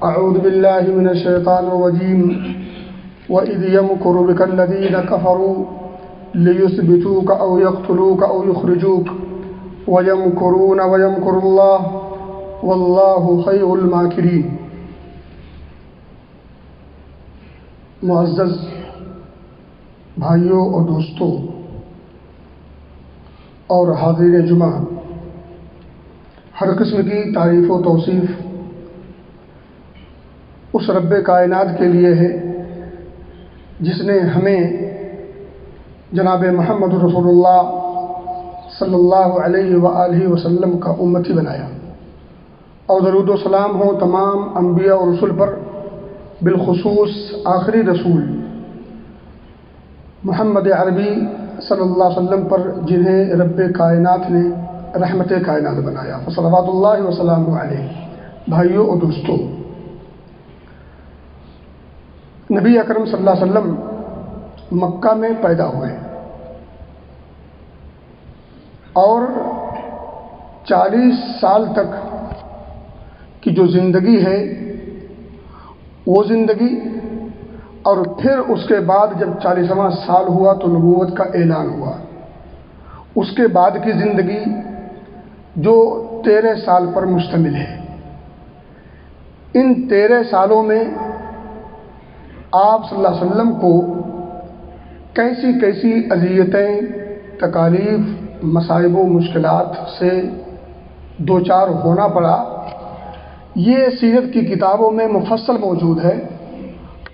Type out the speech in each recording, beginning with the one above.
أعوذ بالله من الشيطان الرجيم وإذ يمكر بك الذين كفروا ليثبتوك أو يقتلوك أو يخرجوك ويمكرون ويمكر الله والله خير الماكرين۔ معزز بھائیوں اور دوستوں اور حاضرین جمعہ، ہر قسم کی تعریف و توصیف اس رب کائنات کے لیے ہے جس نے ہمیں جناب محمد رسول اللہ صلی اللہ علیہ وآلہ وسلم کا امتی بنایا، اور درود و سلام ہو تمام انبیاء اور رسل پر، بالخصوص آخری رسول محمد عربی صلی اللہ علیہ وسلم پر جنہیں رب کائنات نے رحمت کائنات بنایا، فصلوات اللہ وسلام علیہ۔ بھائیوں اور دوستوں، نبی اکرم صلی اللہ علیہ وسلم مکہ میں پیدا ہوئے اور 40 سال تک کی جو زندگی ہے وہ زندگی، اور پھر اس کے بعد جب 40واں سال ہوا تو نبوت کا اعلان ہوا۔ اس کے بعد کی زندگی جو 13 سال پر مشتمل ہے، ان 13 سالوں میں آپ صلی اللہ علیہ وسلم کو کیسی کیسی اذیتیں، تکالیف، مصائب و مشکلات سے دوچار ہونا پڑا، یہ سیرت کی کتابوں میں مفصل موجود ہے،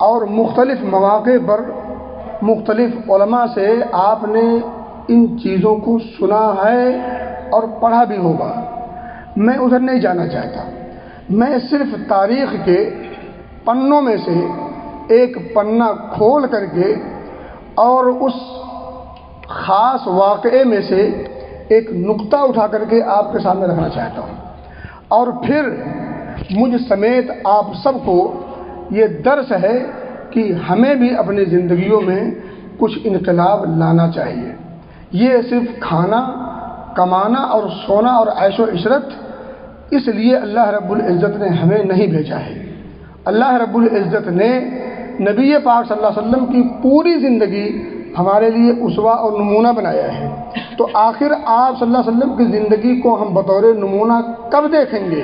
اور مختلف مواقع پر مختلف علماء سے آپ نے ان چیزوں کو سنا ہے اور پڑھا بھی ہوگا۔ میں ادھر نہیں جانا چاہتا، میں صرف تاریخ کے پنوں میں سے ایک پنہ کھول کر کے اور اس خاص واقعے میں سے ایک نقطہ اٹھا کر کے آپ کے سامنے رکھنا چاہتا ہوں، اور پھر مجھ سمیت آپ سب کو یہ درس ہے کہ ہمیں بھی اپنی زندگیوں میں کچھ انقلاب لانا چاہیے۔ یہ صرف کھانا، کمانا اور سونا اور عیش و عشرت اس لیے اللہ رب العزت نے ہمیں نہیں بھیجا ہے۔ اللہ رب العزت نے نبی پاک صلی اللہ علیہ وسلم کی پوری زندگی ہمارے لیے اسوہ اور نمونہ بنایا ہے، تو آخر آپ صلی اللہ علیہ وسلم کی زندگی کو ہم بطور نمونہ کب دیکھیں گے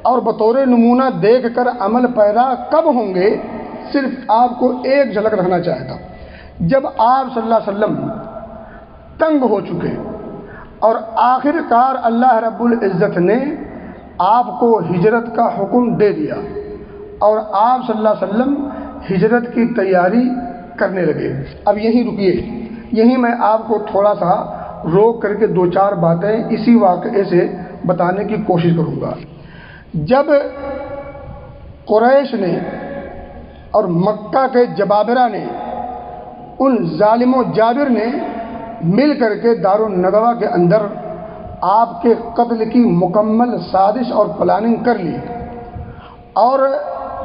اور بطور نمونہ دیکھ کر عمل پیدا کب ہوں گے؟ صرف آپ کو ایک جھلک رکھنا چاہتا ہوں۔ جب آپ صلی اللہ علیہ وسلم تنگ ہو چکے اور آخر کار اللہ رب العزت نے آپ کو ہجرت کا حکم دے دیا اور آپ صلی اللہ علیہ وسلم ہجرت کی تیاری کرنے لگے۔ اب یہیں رکیے، یہیں میں آپ کو تھوڑا سا روک کر کے 2-4 باتیں اسی واقعے سے بتانے کی کوشش کروں گا۔ جب قریش نے اور مکہ کے جبابرہ نے، ان ظالم و جابر نے مل کر کے دارالندوہ کے اندر آپ کے قتل کی مکمل سازش اور پلاننگ کر لی، اور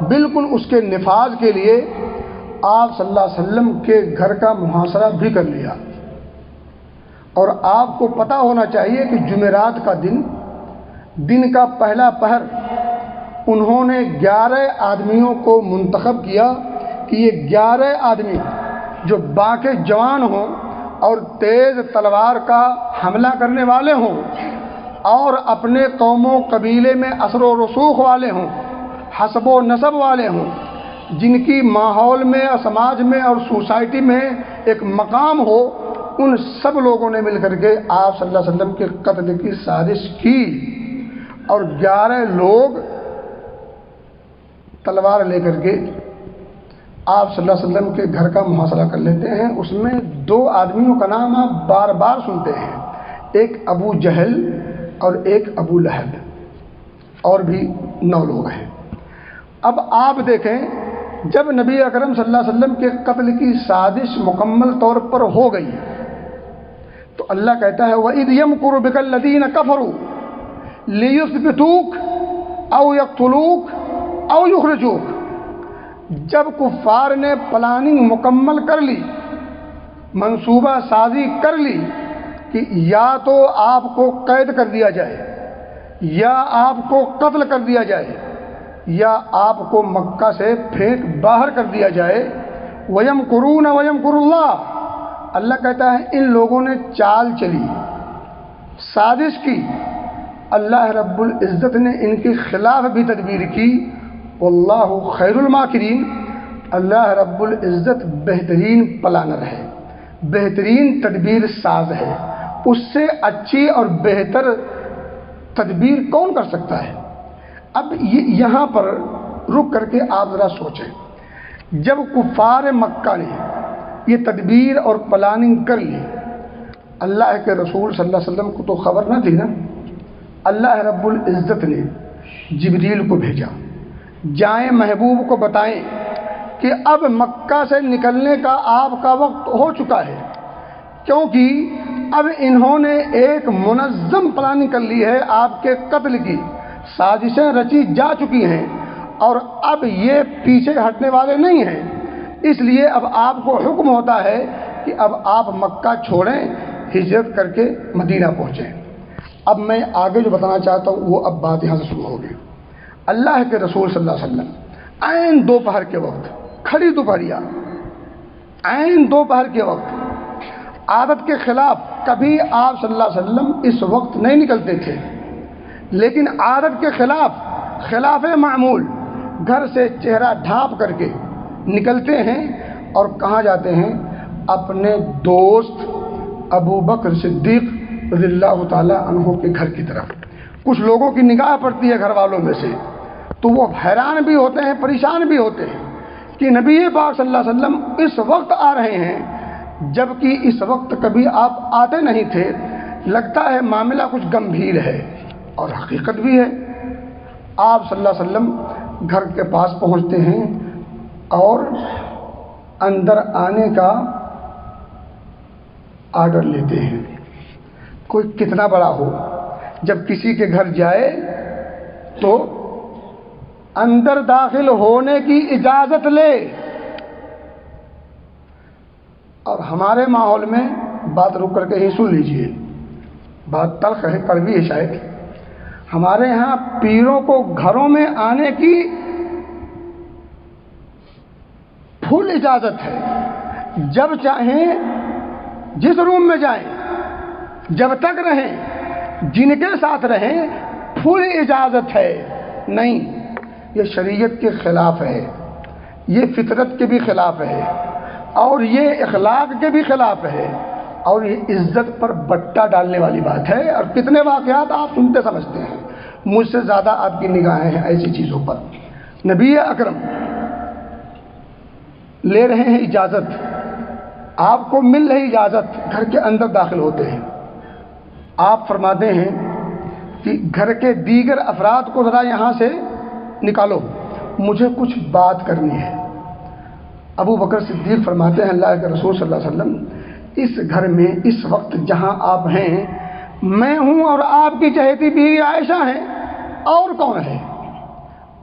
بالکل اس کے نفاذ کے لیے آپ صلی اللہ علیہ وسلم کے گھر کا محاصرہ بھی کر لیا۔ اور آپ کو پتہ ہونا چاہیے کہ جمعرات کا دن کا پہلا پہر انہوں نے 11 آدمیوں کو منتخب کیا کہ یہ 11 آدمی جو باکِ جوان ہوں اور تیز تلوار کا حملہ کرنے والے ہوں اور اپنے قوم و قبیلے میں اثر و رسوخ والے ہوں، حسب و نسب والے ہوں، جن کی ماحول میں اور سماج میں اور سوسائٹی میں ایک مقام ہو، ان سب لوگوں نے مل کر کے آپ صلی اللہ علیہ وسلم کے قتل کی سازش کی، اور 11 لوگ تلوار لے کر کے آپ صلی اللہ علیہ وسلم کے گھر کا محاصرہ کر لیتے ہیں۔ اس میں 2 آدمیوں کا نام آپ بار بار سنتے ہیں، ایک ابو جہل اور ایک ابو لہب، اور بھی 9 لوگ ہیں۔ اب آپ دیکھیں، جب نبی اکرم صلی اللہ علیہ وسلم کے قتل کی سازش مکمل طور پر ہو گئی تو اللہ کہتا ہے وَإِذْ يَمْكُرُ بِكَ الَّذِينَ كَفَرُوا لِيُثْبِتُوكَ أَوْ يَقْتُلُوكَ أَوْ يُخْرِجُوكَ۔ جب کفار نے پلاننگ مکمل کر لی، منصوبہ سازی کر لی کہ یا تو آپ کو قید کر دیا جائے یا آپ کو قتل کر دیا جائے یا آپ کو مکہ سے پھینک باہر کر دیا جائے۔ وَيَمْكُرُونَ وَيَمْكُرُ اللَّهُ، اللہ کہتا ہے ان لوگوں نے چال چلی، سازش کی، اللہ رب العزت نے ان کے خلاف بھی تدبیر کی۔ واللہ خیر الماکرین، اللہ رب العزت بہترین پلانر ہے، بہترین تدبیر ساز ہے، اس سے اچھی اور بہتر تدبیر کون کر سکتا ہے؟ اب یہاں پر رک کر کے آپ ذرا سوچیں، جب کفار مکہ نے یہ تدبیر اور پلاننگ کر لی، اللہ کے رسول صلی اللہ علیہ وسلم کو تو خبر نہ تھی نا، اللہ رب العزت نے جبریل کو بھیجا، جائیں محبوب کو بتائیں کہ اب مکہ سے نکلنے کا آپ کا وقت ہو چکا ہے، کیونکہ اب انہوں نے ایک منظم پلاننگ کر لی ہے، آپ کے قتل کی سازشیں رچی جا چکی ہیں، اور اب یہ پیچھے ہٹنے والے نہیں ہیں، اس لیے اب آپ کو حکم ہوتا ہے کہ اب آپ مکہ چھوڑیں، ہجرت کر کے مدینہ پہنچیں۔ اب میں آگے جو بتانا چاہتا ہوں وہ اب بات یہاں سے شروع ہوگی۔ اللہ کے رسول صلی اللہ علیہ وسلم عین دوپہر کے وقت، کھڑی دوپہریا، عین دوپہر کے وقت، عادت کے خلاف کبھی آپ صلی اللہ علیہ وسلم اس وقت نہیں نکلتے تھے، لیکن عادت کے خلاف معمول گھر سے چہرہ ڈھانپ کر کے نکلتے ہیں، اور کہاں جاتے ہیں؟ اپنے دوست ابو بکر صدیق رضی اللہ تعالیٰ عنہ کے گھر کی طرف۔ کچھ لوگوں کی نگاہ پڑتی ہے گھر والوں میں سے، تو وہ حیران بھی ہوتے ہیں، پریشان بھی ہوتے ہیں کہ نبی پاک صلی اللہ علیہ وسلم اس وقت آ رہے ہیں، جبکہ اس وقت کبھی آپ آتے نہیں تھے، لگتا ہے معاملہ کچھ گمبھیر ہے، اور حقیقت بھی ہے۔ آپ صلی اللہ علیہ وسلم گھر کے پاس پہنچتے ہیں اور اندر آنے کا آرڈر لیتے ہیں۔ کوئی کتنا بڑا ہو، جب کسی کے گھر جائے تو اندر داخل ہونے کی اجازت لے، اور ہمارے ماحول میں بات رک کر کے ہی سن لیجئے، بات تلخ ہے، کڑوی ہے شاید، ہمارے ہاں پیروں کو گھروں میں آنے کی فل اجازت ہے، جب چاہیں جس روم میں جائیں، جب تک رہیں، جن کے ساتھ رہیں، فل اجازت ہے۔ نہیں، یہ شریعت کے خلاف ہے، یہ فطرت کے بھی خلاف ہے، اور یہ اخلاق کے بھی خلاف ہے، اور یہ عزت پر بٹا ڈالنے والی بات ہے۔ اور کتنے واقعات آپ سنتے سمجھتے ہیں، مجھ سے زیادہ آپ کی نگاہیں ہیں ایسی چیزوں پر۔ نبی اکرم لے رہے ہیں اجازت، آپ کو مل رہی اجازت، گھر کے اندر داخل ہوتے ہیں۔ آپ فرماتے ہیں کہ گھر کے دیگر افراد کو ذرا یہاں سے نکالو، مجھے کچھ بات کرنی ہے۔ ابو بکر صدیق فرماتے ہیں اللہ کے رسول صلی اللہ علیہ وسلم، اس گھر میں اس وقت جہاں آپ ہیں میں ہوں اور آپ کی چہیتی بیوی عائشہ ہیں، اور کون ہے؟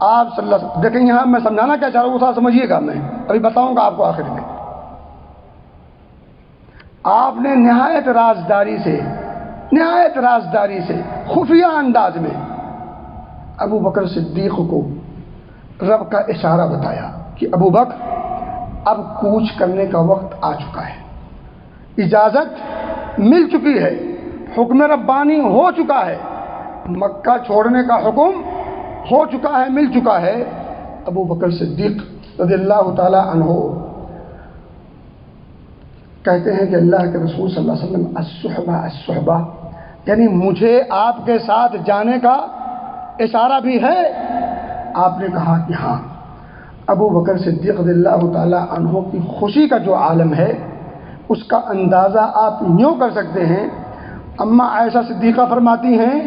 آپ صلی اللہ علیہ وسلم دیکھیں، یہاں میں سمجھانا کیا چاہ رہا ہوں وہ سمجھیے گا، میں ابھی بتاؤں گا آپ کو آخر میں۔ آپ نے نہایت رازداری سے خفیہ انداز میں ابو بکر صدیق کو رب کا اشارہ بتایا کہ ابو بکر اب کوچ کرنے کا وقت آ چکا ہے، اجازت مل چکی ہے، حکم ربانی ہو چکا ہے، مکہ چھوڑنے کا حکم ہو چکا ہے، مل چکا ہے۔ ابو بکر صدیق رضی اللہ تعالی عنہ کہتے ہیں کہ اللہ کے رسول صلی اللہ علیہ وسلم الصحبہ، یعنی مجھے آپ کے ساتھ جانے کا اشارہ بھی ہے؟ آپ نے کہا کہ ہاں۔ ابو بکر صدیق رضی اللہ تعالی عنہ کی خوشی کا جو عالم ہے اس کا اندازہ آپ یوں کر سکتے ہیں، اما عائشہ صدیقہ فرماتی ہیں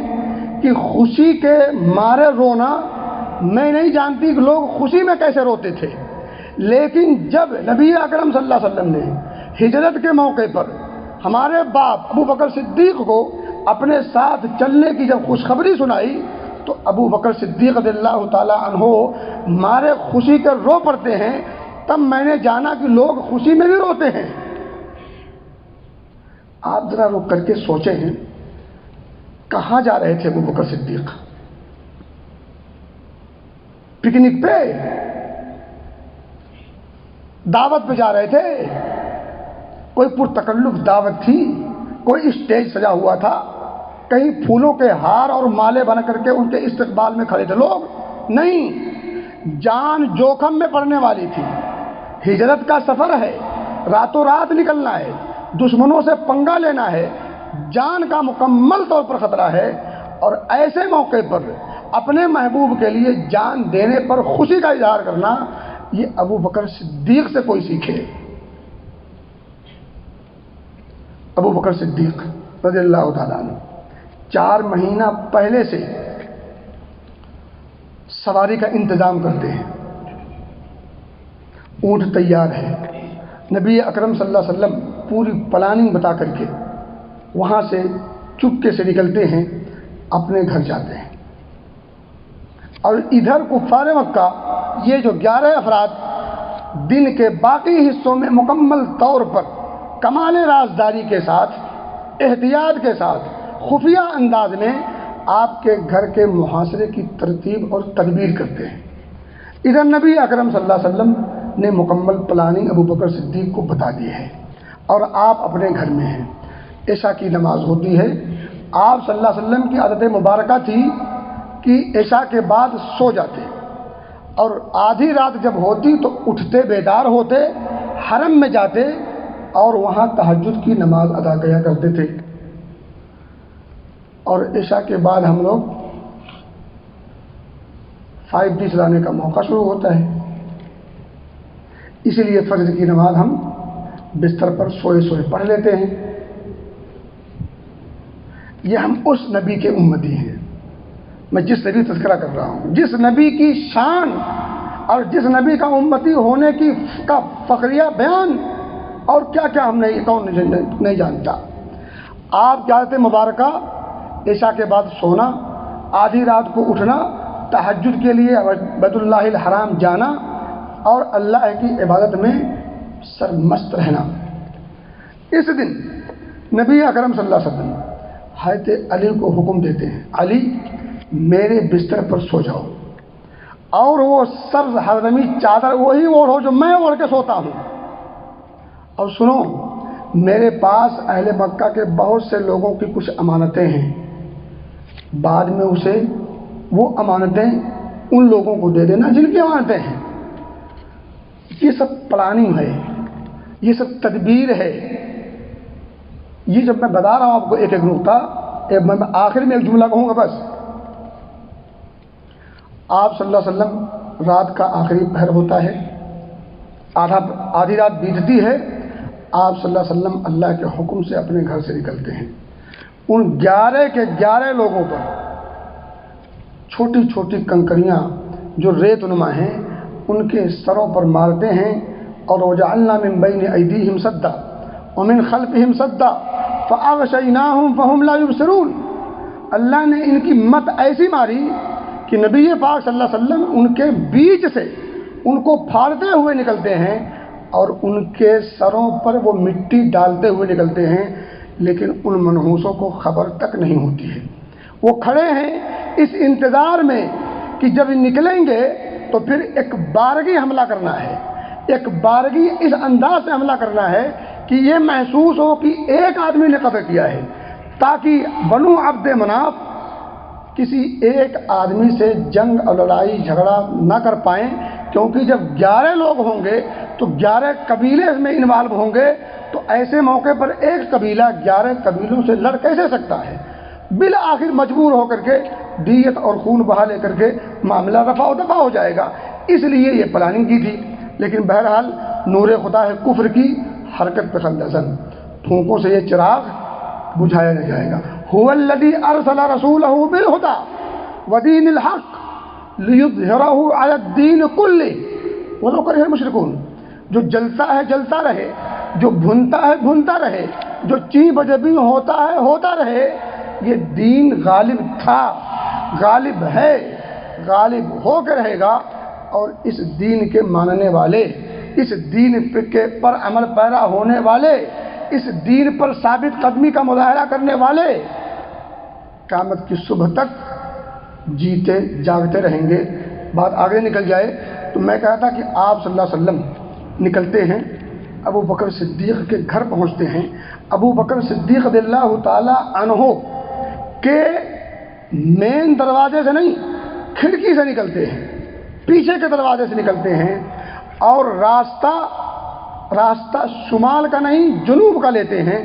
کہ خوشی کے مارے رونا، میں نہیں جانتی کہ لوگ خوشی میں کیسے روتے تھے، لیکن جب نبی اکرم صلی اللہ علیہ وسلم نے ہجرت کے موقع پر ہمارے باپ ابو بکر صدیق کو اپنے ساتھ چلنے کی جب خوشخبری سنائی تو ابو بکر صدیق رضی اللہ تعالی عنہ مارے خوشی کے رو پڑتے ہیں، تب میں نے جانا کہ لوگ خوشی میں بھی روتے ہیں۔ آپ ذرا رک کر کے سوچے ہیں، کہاں جا رہے تھے ابو بکر صدیق؟ پکنک پہ، دعوت پہ جا رہے تھے، کوئی پرتکلف دعوت تھی، کوئی اسٹیج سجا ہوا تھا، کہیں پھولوں کے ہار اور مالے بنا کر کے ان کے استقبال میں کھڑے تھے لوگ؟ نہیں، جان جوخم میں پڑنے والی تھی، ہجرت کا سفر ہے، راتوں رات نکلنا ہے، دشمنوں سے پنگا لینا ہے، جان کا مکمل طور پر خطرہ ہے، اور ایسے موقع پر اپنے محبوب کے لیے جان دینے پر خوشی کا اظہار کرنا، یہ ابو بکر صدیق سے کوئی سیکھے۔ ابو بکر صدیق رضی اللہ تعالیٰ عنہ 4 مہینہ پہلے سے سواری کا انتظام کرتے ہیں، اونٹ تیار ہے، نبی اکرم صلی اللہ علیہ وسلم پوری پلاننگ بتا کر کے وہاں سے چپکے سے نکلتے ہیں، اپنے گھر جاتے ہیں، اور ادھر کفار مکہ یہ جو 11 افراد دن کے باقی حصوں میں مکمل طور پر کمال رازداری کے ساتھ، احتیاط کے ساتھ، خفیہ انداز میں آپ کے گھر کے محاصرے کی ترتیب اور تدبیر کرتے ہیں۔ ادھر نبی اکرم صلی اللہ علیہ وسلم نے مکمل پلاننگ ابو بکر صدیق کو بتا دی ہے، اور آپ اپنے گھر میں ہیں، عشاء کی نماز ہوتی ہے۔ آپ صلی اللہ علیہ وسلم کی عادت مبارکہ تھی کہ عشاء کے بعد سو جاتے، اور آدھی رات جب ہوتی تو اٹھتے، بیدار ہوتے، حرم میں جاتے اور وہاں تہجد کی نماز ادا کیا کرتے تھے۔ اور عشاء کے بعد ہم لوگ 5G چلانے کا موقع شروع ہوتا ہے، اسی لیے فجر کی نماز ہم بستر پر سوئے سوئے پڑھ لیتے ہیں۔ یہ ہم اس نبی کے امتی ہیں، میں جس نبی تذکرہ کر رہا ہوں، جس نبی کی شان اور جس نبی کا امتی ہونے کا فخریہ بیان، اور کیا کیا ہم نہیں، کون نہیں جانتا۔ آپ کی عادت مبارکہ عشاء کے بعد سونا، آدھی رات کو اٹھنا، تہجد کے لیے بیت اللہ الحرام جانا، اور اللہ کی عبادت میں سرمست رہنا۔ اس دن نبی اکرم صلی اللہ علیہ وسلم حضرت علی کو حکم دیتے ہیں، علی میرے بستر پر سو جاؤ، اور وہ سبز حضرمی چادر وہی اوڑھو جو میں اوڑھ کے سوتا ہوں، اور سنو میرے پاس اہل مکہ کے بہت سے لوگوں کی کچھ امانتیں ہیں، بعد میں اسے وہ امانتیں ان لوگوں کو دے دینا جن کی امانتیں ہیں۔ یہ سب پلاننگ ہے، یہ سب تدبیر ہے۔ یہ جب میں بتا رہا ہوں آپ کو ایک ایک نقطہ، میں آخر میں ایک جملہ کہوں گا بس۔ آپ صلی اللہ علیہ وسلم رات کا آخری پہر ہوتا ہے، آدھی رات بیتتی ہے، آپ صلی اللہ علیہ وسلم اللہ کے حکم سے اپنے گھر سے نکلتے ہیں، ان 11 کے 11 لوگوں پر چھوٹی چھوٹی کنکریاں جو ریت نما ہیں ان کے سروں پر مارتے ہیں، اور وجعلنا من بین ایدیہم سدا ومن خلفہم سدا فاغشیناہم فہم لا یبصرون۔ اللہ نے ان کی مت ایسی ماری کہ نبی پاک صلی اللہ علیہ وسلم ان کے بیچ سے ان کو پھاڑتے ہوئے نکلتے ہیں، اور ان کے سروں پر وہ مٹی ڈالتے ہوئے نکلتے ہیں، لیکن ان منحوسوں کو خبر تک نہیں ہوتی ہے۔ وہ کھڑے ہیں اس انتظار میں کہ جب نکلیں گے تو پھر ایک بارگی حملہ کرنا ہے، ایک بارگی اس انداز سے حملہ کرنا ہے کہ یہ محسوس ہو کہ ایک آدمی نے قتل کیا ہے، تاکہ بنو عبد مناف کسی ایک آدمی سے جنگ اور لڑائی جھگڑا نہ کر پائیں، کیونکہ جب 11 لوگ ہوں گے تو 11 قبیلے میں انوالو ہوں گے، تو ایسے موقع پر ایک قبیلہ 11 قبیلوں سے لڑ کیسے سکتا ہے؟ بالآخر مجبور ہو کر کے دیت اور خون بہا لے کر کے معاملہ رفع و دفع ہو جائے گا، اس لیے یہ پلاننگ کی تھی۔ لیکن بہرحال نور خدا ہے کفر کی حرکت پہ خندزن، پھونکوں سے یہ چراغ بجھایا نہ جائے گا۔ هو الذی ارسل رسولہ بالہدی ودین الحق لیظہرہ علی الدین کلہ ولو کرہ المشرکون۔ جو جلتا ہے جلتا رہے، جو بھنتا ہے بھنتا رہے، جو چیں بجبی ہوتا ہے ہوتا رہے، یہ دین غالب تھا، غالب ہے، غالب ہو کے رہے گا، اور اس دین کے ماننے والے، اس دین پر عمل پیرا ہونے والے، اس دین پر ثابت قدمی کا مظاہرہ کرنے والے قیامت کی صبح تک جیتے جاگتے رہیں گے، بات آگے نکل جائے تو میں کہا تھا کہ آپ صلی اللہ علیہ وسلم نکلتے ہیں، ابو بکر صدیق کے گھر پہنچتے ہیں۔ ابو بکر صدیق رضی اللہ تعالی عنہ کے مین دروازے سے نہیں، کھڑکی سے نکلتے ہیں، پیچھے کے دروازے سے نکلتے ہیں، اور راستہ شمال کا نہیں جنوب کا لیتے ہیں۔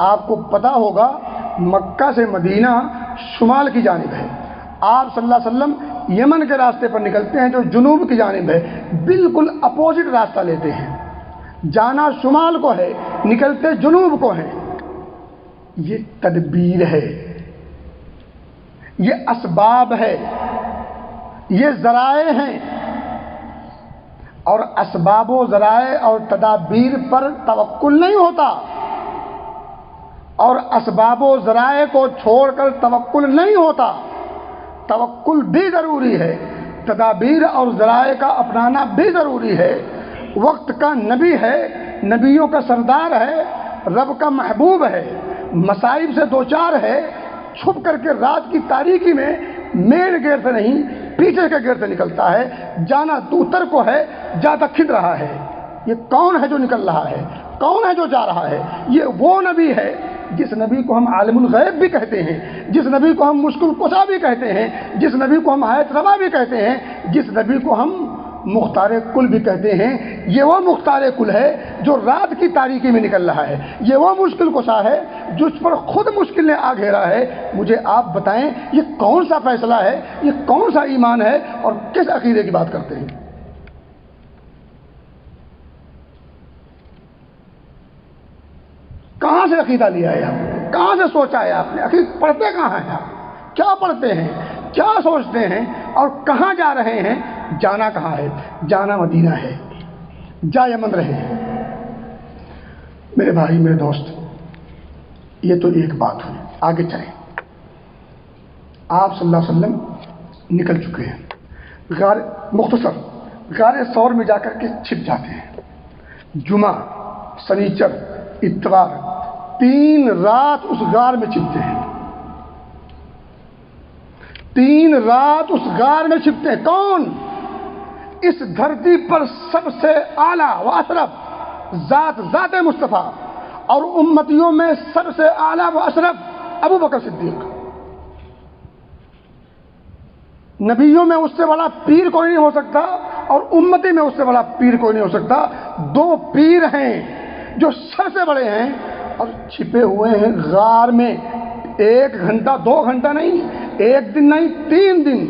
آپ کو پتہ ہوگا مکہ سے مدینہ شمال کی جانب ہے، آپ صلی اللہ علیہ وسلم یمن کے راستے پر نکلتے ہیں جو جنوب کی جانب ہے، بالکل اپوزٹ راستہ لیتے ہیں، جانا شمال کو ہے، نکلتے جنوب کو ہیں۔ یہ تدبیر ہے، یہ اسباب ہے، یہ ذرائع ہیں، اور اسباب و ذرائع اور تدابیر پر توکل نہیں ہوتا، اور اسباب و ذرائع کو چھوڑ کر توکل نہیں ہوتا۔ توکل بھی ضروری ہے، تدابیر اور ذرائع کا اپنانا بھی ضروری ہے۔ وقت کا نبی ہے، نبیوں کا سردار ہے، رب کا محبوب ہے، مصائب سے دوچار ہے، چھپ کر کے رات کی تاریکی میں مین گیٹ سے نہیں پیچھے کے گیٹ سے نکلتا ہے، جانا اتر کو ہے، جا دکھن رہا ہے۔ یہ کون ہے جو نکل رہا ہے؟ کون ہے جو جا رہا ہے؟ یہ وہ نبی ہے جس نبی کو ہم عالم الغیب بھی کہتے ہیں، جس نبی کو ہم مشکل کشا بھی کہتے ہیں، جس نبی کو ہم آیت روا بھی کہتے ہیں، جس نبی کو ہم مختار کل بھی کہتے ہیں۔ یہ وہ مختار کل ہے جو رات کی تاریکی میں نکل رہا ہے، یہ وہ مشکل کشا ہے جس پر خود مشکل نے آ گھیرا ہے۔ مجھے آپ بتائیں یہ کون سا فیصلہ ہے، یہ کون سا ایمان ہے، اور کس عقیدے کی بات کرتے ہیں؟ کہاں سے عقیدہ لیا ہے آپ نے؟ کہاں سے سوچا ہے آپ نے؟ عقیدہ پڑھتے کہاں ہیں آپ؟ کیا پڑھتے ہیں؟ کیا سوچتے ہیں؟ اور کہاں جا رہے ہیں؟ جانا کہاں ہے؟ جانا مدینہ ہے، جا یمن رہے۔ میرے بھائی، میرے دوست، یہ تو ایک بات ہوئی، آگے چلیں۔ آپ صلی اللہ علیہ وسلم نکل چکے ہیں، غار ثور میں جا کر کے چھپ جاتے ہیں۔ جمعہ، سنیچر، اتوار، 3 رات اس غار میں چھپتے ہیں، 3 رات اس غار میں چھپتے ہیں۔ کون؟ اس دھرتی پر سب سے اعلیٰ و اشرف ذات مصطفیٰ، اور امتیوں میں سب سے اعلیٰ و اشرف ابو بکر صدیق۔ نبیوں میں اس سے بڑا پیر کوئی نہیں ہو سکتا، اور امتی میں اس سے بڑا پیر کوئی نہیں ہو سکتا۔ 2 پیر ہیں جو سب سے بڑے ہیں، اور چھپے ہوئے ہیں غار میں۔ 1 گھنٹہ 2 گھنٹہ نہیں، 1 دن نہیں، 3 دن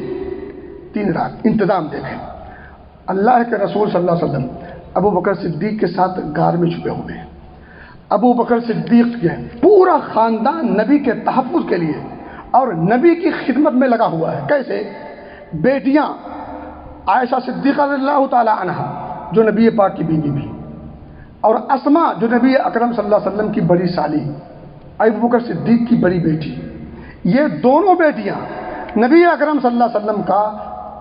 3 رات انتظام دیکھیں۔ اللہ کے رسول صلی اللہ علیہ وسلم ابو بکر صدیق کے ساتھ غار میں چھپے ہوئے ہیں۔ ابو بکر صدیق کے پورا خاندان نبی کے تحفظ کے لیے اور نبی کی خدمت میں لگا ہوا ہے۔ کیسے؟ بیٹیاں عائشہ صدیقہ رضی اللہ تعالی عنہا جو نبی پاک کی بیوی بھی، اور اسما جو نبی اکرم صلی اللہ علیہ وسلم کی بڑی سالی، ابو بکر صدیق کی بڑی بیٹی، یہ دونوں بیٹیاں نبی اکرم صلی اللہ علیہ وسلم کا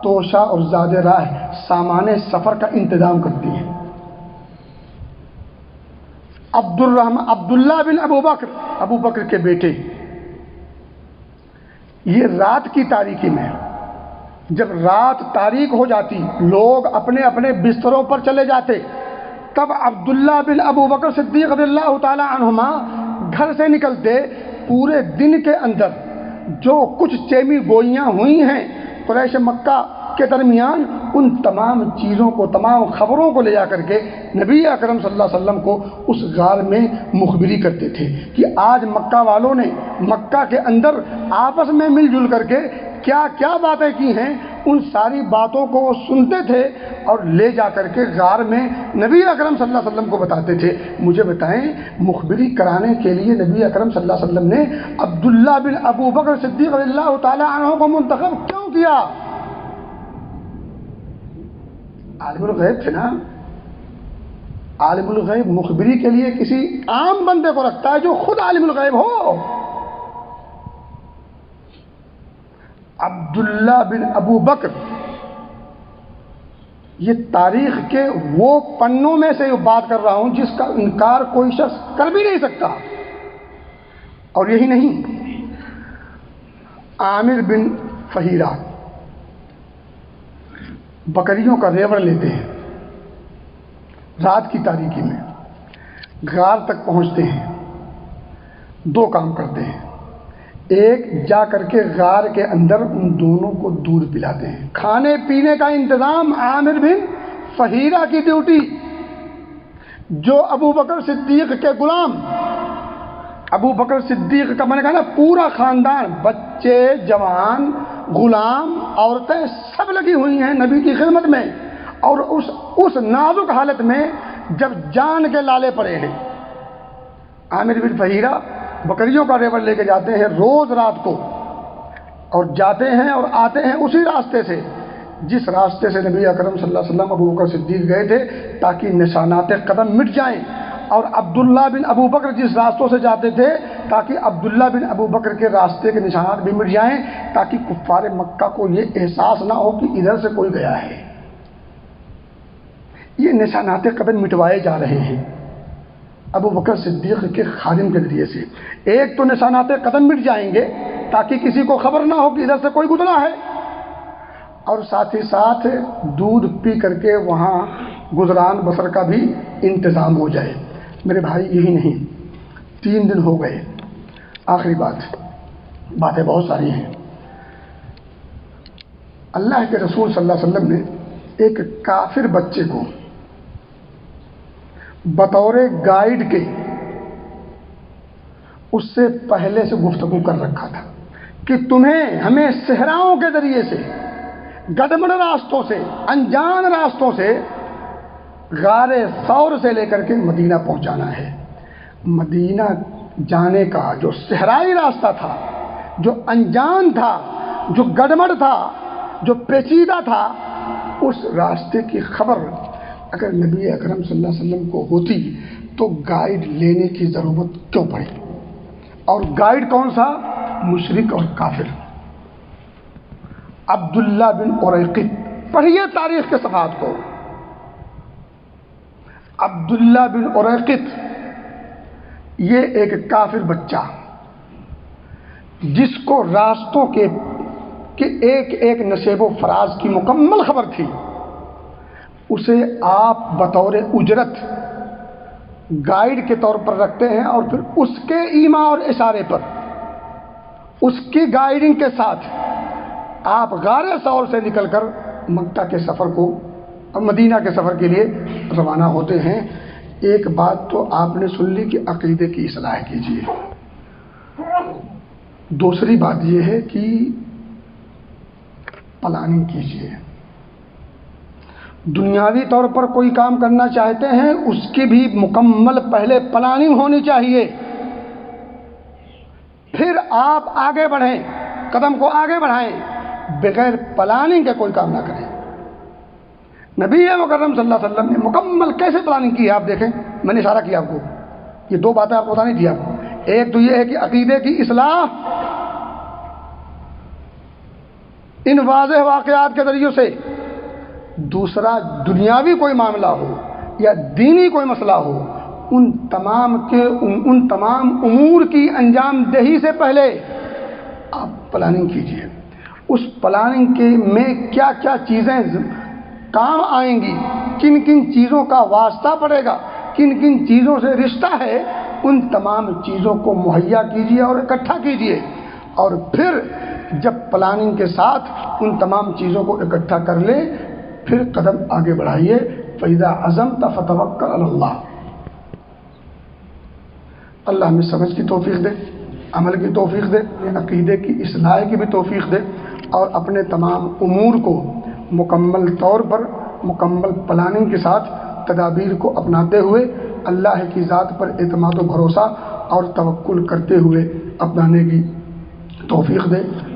توشہ اور زاد راہ سامان سفر کا انتظام کرتی ہیں۔ عبداللہ بن ابو بکر کے بیٹے، یہ رات کی تاریکی میں، جب رات تاریک ہو جاتی، لوگ اپنے اپنے بستروں پر چلے جاتے، تب عبداللہ بن ابو بکر صدیق رضی اللہ تعالی عنہما گھر سے نکلتے۔ پورے دن کے اندر جو کچھ چیمی گوئیاں ہوئی ہیں قریش مکہ کے درمیان، ان تمام چیزوں کو، تمام خبروں کو لے جا کر کے نبی اکرم صلی اللہ علیہ وسلم کو اس غار میں مخبری کرتے تھے کہ آج مکہ والوں نے مکہ کے اندر آپس میں مل جل کر کے کیا کیا باتیں کی ہیں۔ ان ساری باتوں کو وہ سنتے تھے اور لے جا کر کے غار میں نبی اکرم صلی اللہ علیہ وسلم کو بتاتے تھے۔ مجھے بتائیں، مخبری کرانے کے لیے نبی اکرم صلی اللہ علیہ وسلم نے عبداللہ بن ابو بکر صدیق رضی اللہ تعالی عنہ کو منتخب کیوں کیا؟ عالم الغیب تھے نا۔ عالم الغیب مخبری کے لیے کسی عام بندے کو رکھتا ہے جو خود عالم الغیب ہو۔ عبداللہ بن ابو بکر، یہ تاریخ کے وہ پنوں میں سے بات کر رہا ہوں جس کا انکار کوئی شخص کر بھی نہیں سکتا۔ اور یہی نہیں، عامر بن فہیرہ، بکریوں کا ریوڑ لیتے ہیں، رات کی تاریکی میں غار تک پہنچتے ہیں، دو کام کرتے ہیں۔ ایک، جا کر کے غار کے اندر ان دونوں کو دودھ پلاتے ہیں، کھانے پینے کا انتظام عامر بن فہیرہ کی ڈیوٹی، جو ابو بکر صدیق کے غلام، ابو بکر صدیق کا میں نے کہا نا پورا خاندان، بچے، جوان، غلام، عورتیں سب لگی ہوئی ہیں نبی کی خدمت میں، اور اس نازک حالت میں جب جان کے لالے پڑے ہیں، عامر بن فہیرہ بکریوں کا ریوڑ لے کے جاتے ہیں روز رات کو، اور جاتے ہیں اور آتے ہیں اسی راستے سے جس راستے سے نبی اکرم صلی اللہ علیہ وسلم ابو بکر صدیق گئے تھے، تاکہ نشانات قدم مٹ جائیں، اور عبداللہ بن ابو بکر جس راستوں سے جاتے تھے تاکہ عبداللہ بن ابو بکر کے راستے کے نشانات بھی مٹ جائیں، تاکہ کفار مکہ کو یہ احساس نہ ہو کہ ادھر سے کوئی گیا ہے۔ یہ نشانات قدم مٹوائے جا رہے ہیں ابو بکر صدیق کے خادم کے ذریعے سے۔ ایک تو نشانات قدم مٹ جائیں گے تاکہ کسی کو خبر نہ ہو کہ ادھر سے کوئی گزرا ہے، اور ساتھ ہی ساتھ دودھ پی کر کے وہاں گزران بسر کا بھی انتظام ہو جائے۔ میرے بھائی یہی نہیں، 3 دن ہو گئے، آخری باتیں بہت ساری ہیں۔ اللہ کے رسول صلی اللہ علیہ وسلم نے ایک کافر بچے کو بطور گائیڈ کے اس سے پہلے سے گفتگو کر رکھا تھا کہ ہمیں صحراؤں کے ذریعے سے، گڈمڑ راستوں سے، انجان راستوں سے، غار ثور سے لے کر کے مدینہ پہنچانا ہے۔ مدینہ جانے کا جو صحرائی راستہ تھا، جو انجان تھا، جو گڈمڑ تھا، جو پیچیدہ تھا، اس راستے کی خبر اگر نبی اکرم صلی اللہ علیہ وسلم کو ہوتی تو گائیڈ لینے کی ضرورت کیوں پڑی؟ اور گائیڈ کون سا؟ مشرک اور کافر، عبداللہ بن اریقط۔ پڑھیے تاریخ کے صفحات کو، عبداللہ بن اریقط یہ ایک کافر بچہ جس کو راستوں کے ایک ایک نشیب و فراز کی مکمل خبر تھی، اسے آپ بطور اجرت گائیڈ کے طور پر رکھتے ہیں، اور پھر اس کے ایما اور اشارے پر، اس کی گائیڈنگ کے ساتھ آپ غار ثور سے نکل کر مکہ کے سفر کو اور مدینہ کے سفر کے لیے روانہ ہوتے ہیں۔ ایک بات تو آپ نے سن لی کہ عقیدے کی اصلاح کیجیے، دوسری بات یہ ہے کہ پلاننگ کیجیے۔ دنیاوی طور پر کوئی کام کرنا چاہتے ہیں، اس کی بھی مکمل پہلے پلاننگ ہونی چاہیے، پھر آپ آگے بڑھیں، قدم کو آگے بڑھائیں۔ بغیر پلاننگ کے کوئی کام نہ کریں۔ نبی مکرم صلی اللہ علیہ وسلم نے مکمل کیسے پلاننگ کی ہے آپ دیکھیں، میں نے اشارہ کیا آپ کو، یہ 2 باتیں آپ کو بتانی تھی آپ کو۔ ایک تو یہ ہے کہ عقیدے کی اصلاح ان واضح واقعات کے ذریعے سے، دوسرا دنیاوی کوئی معاملہ ہو یا دینی کوئی مسئلہ ہو، ان تمام امور کی انجام دہی سے پہلے آپ پلاننگ کیجیے۔ اس پلاننگ میں کیا کیا چیزیں کام آئیں گی، کن کن چیزوں کا واسطہ پڑے گا، کن کن چیزوں سے رشتہ ہے، ان تمام چیزوں کو مہیا کیجیے اور اکٹھا کیجیے، اور پھر جب پلاننگ کے ساتھ ان تمام چیزوں کو اکٹھا کر لیں، پھر قدم آگے بڑھائیے۔ فَإِذَا عَزَمْتَ فَتَوَكَّلْ عَلَى اللَّهِ۔ اللہ ہمیں سمجھ کی توفیق دے، عمل کی توفیق دے، عقیدے کی اصلاح کی بھی توفیق دے، اور اپنے تمام امور کو مکمل طور پر مکمل پلاننگ کے ساتھ تدابیر کو اپناتے ہوئے اللہ کی ذات پر اعتماد و بھروسہ اور توکل کرتے ہوئے اپنانے کی توفیق دے۔